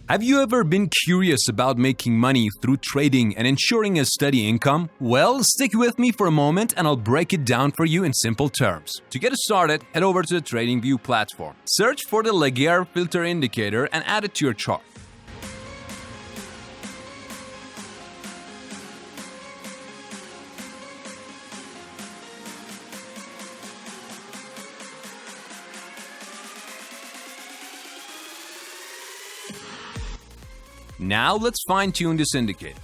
Have you ever been curious about making money through trading and ensuring a steady income? Well, stick with me for a moment and I'll break it down for you in simple terms. To get started, head over to the TradingView platform. Search for the Laguerre filter indicator and add it to your chart. Now let's fine-tune this indicator.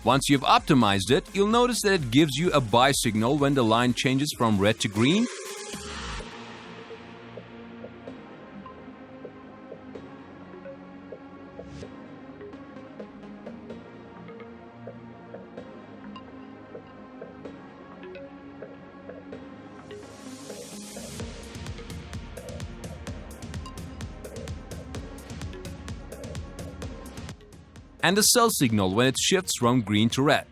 Once you've optimized it, you'll notice that it gives you a buy signal when the line changes from red to green. And the sell signal when it shifts from green to red.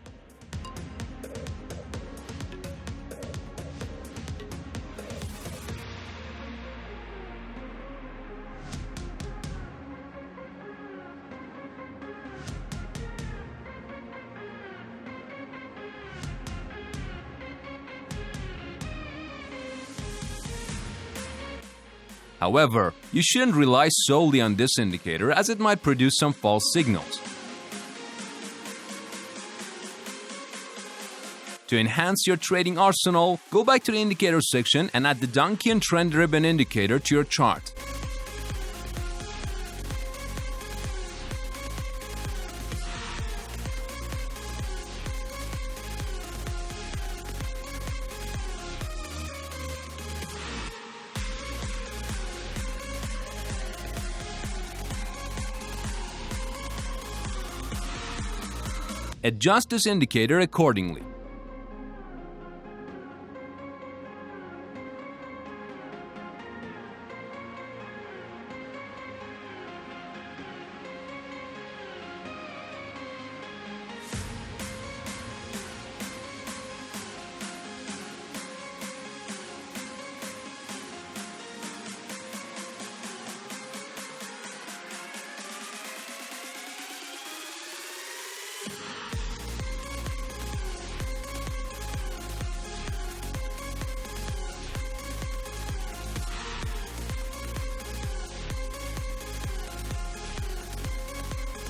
However, you shouldn't rely solely on this indicator as it might produce some false signals. To enhance your trading arsenal, go back to the indicator section and add the donkey and trend ribbon indicator to your chart. Adjust this indicator accordingly.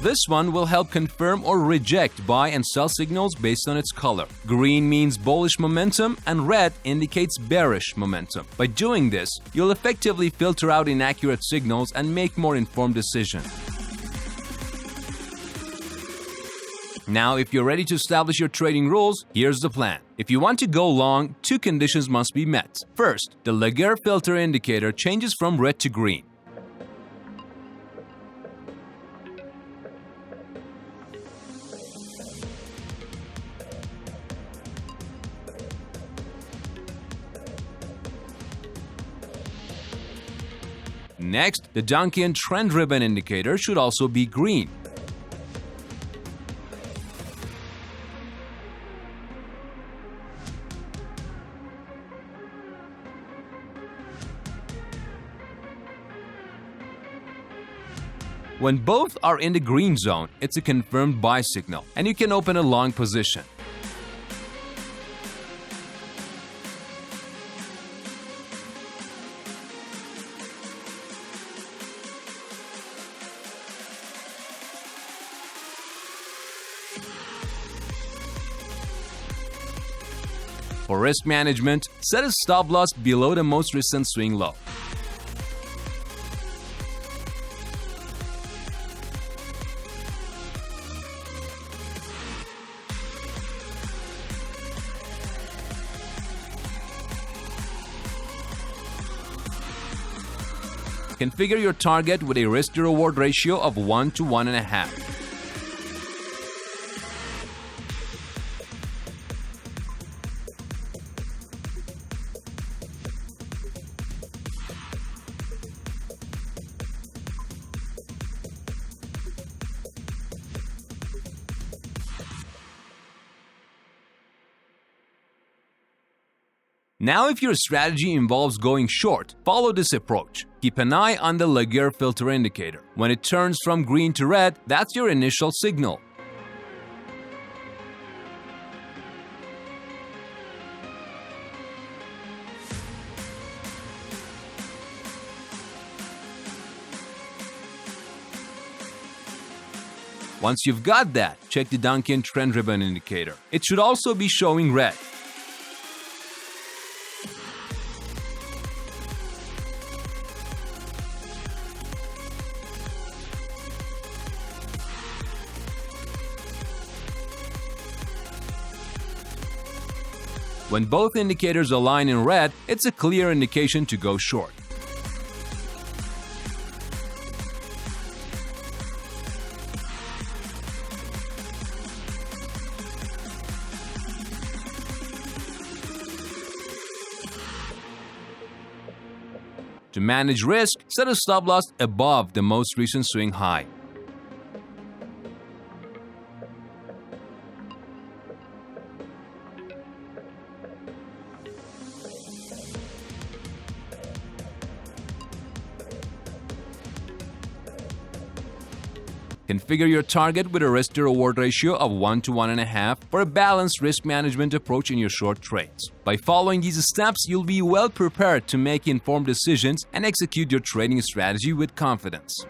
This one will help confirm or reject buy and sell signals based on its color. Green means bullish momentum and red indicates bearish momentum. By doing this, you'll effectively filter out inaccurate signals and make more informed decisions. Now, if you're ready to establish your trading rules, here's the plan. If you want to go long, two conditions must be met. First, the Laguerre filter indicator changes from red to green. Next, the donkey and trend ribbon indicator should also be green. When both are in the green zone, it's a confirmed buy signal, and you can open a long position. For risk management, set a stop loss below the most recent swing low. Configure your target with a risk-to-reward ratio of 1 to 1.5. Now, if your strategy involves going short, follow this approach. Keep an eye on the Laguerre filter indicator. When it turns from green to red, that's your initial signal. Once you've got that, check the Duncan trend ribbon indicator. It should also be showing red. When both indicators align in red, it's a clear indication to go short. To manage risk, set a stop loss above the most recent swing high. Configure your target with a risk-to-reward ratio of 1 to 1.5 for a balanced risk management approach in your short trades. By following these steps, you'll be well prepared to make informed decisions and execute your trading strategy with confidence.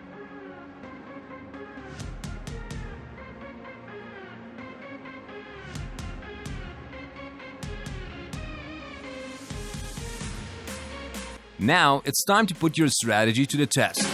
Now, it's time to put your strategy to the test.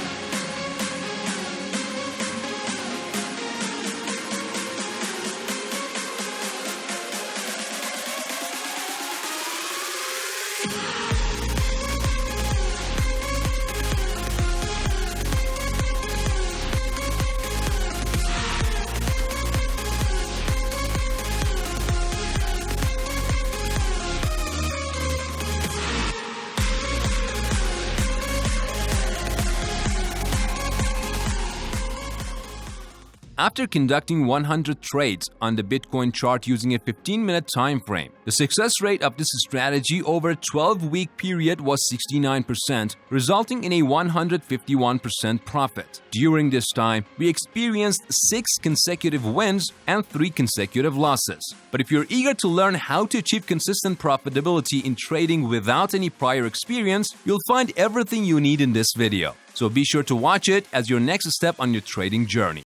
After conducting 100 trades on the Bitcoin chart using a 15-minute time frame, the success rate of this strategy over a 12-week period was 69%, resulting in a 151% profit. During this time, we experienced 6 consecutive wins and 3 consecutive losses. But if you're eager to learn how to achieve consistent profitability in trading without any prior experience, you'll find everything you need in this video. So be sure to watch it as your next step on your trading journey.